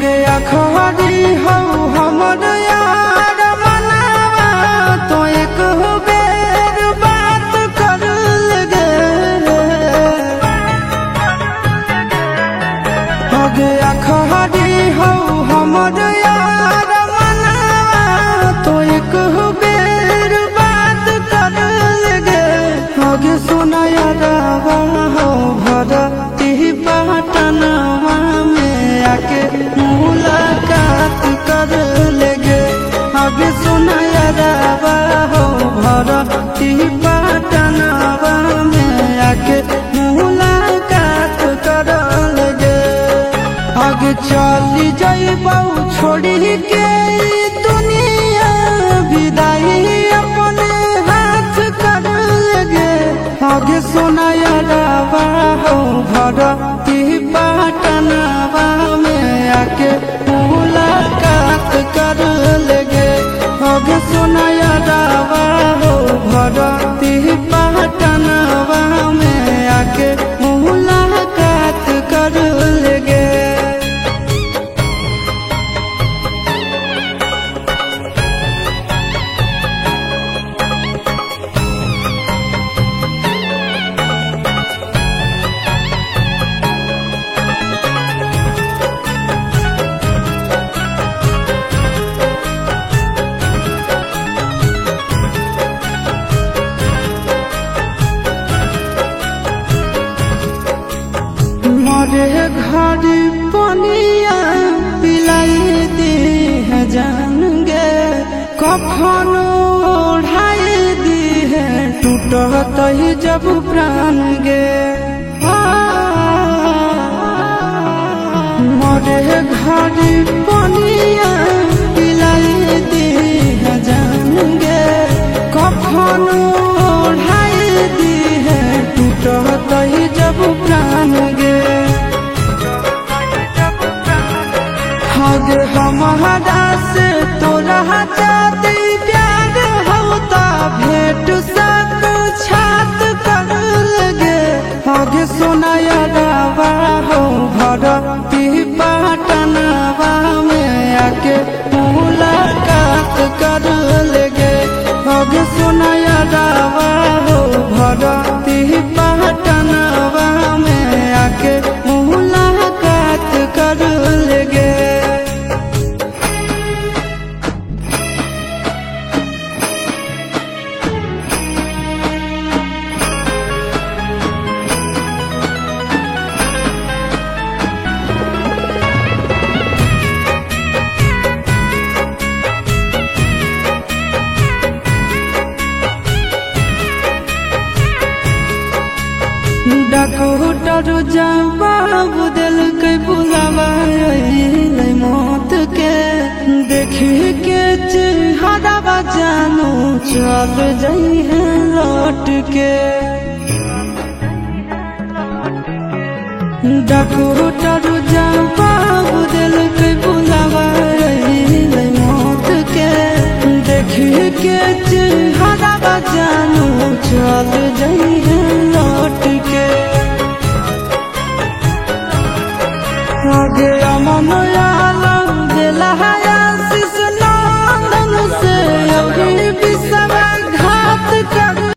गया खरी हो हमर यार मनावा तो एक बेर बात कर लगे हो गया खरी हो हमर यार मनावा तो एक बेर बात कर लगे हो गे सोना यारवा हो भरती पटनवा में आके मुलाकात कर लेगे आगे सुना यारवा हो भरती पटनवा में आके मुलाकात कर लेगे आगे चली जाइबौ छोड़ी के दुनिया विदाई अपने हाथ कर लेगे आगे सुना यारवा हो भरती पटनवा में आके मुलाकात कर लेगे आगे सुना यारवा हो भरती पटनवा में आके मुलाकात कर लेगे। मरे घर पनिया पिलाई दी है जानेंगे कफन ओढ़ाई दी है टूटत ही जब प्राण गे मरे घर पनिया पिलाई दी है जानेंगे कफन ओढ़ाई दी है टूटत ही जब प्राण गे अगर हमारा से तोरा जाती प्यार होता भेंट साक्षात कर लगे आगे सोना यारवा हो भरती पटनवा में आके मुलाकात कर लेगे आगे सोना यारवा हो भरती पटनवा में आके मुलाकात कर लेगे। डॉक्टर जवाब दिल के बुलावा मौत के देखी के चेहरा जानू चल जाई है लौट के डॉक्टर जवाब दिल के बुलावा मौत के देखी के चेहरा जानू चल जाई है लौट के आगे अमन आलम दिला है आशीष नंदन से अभी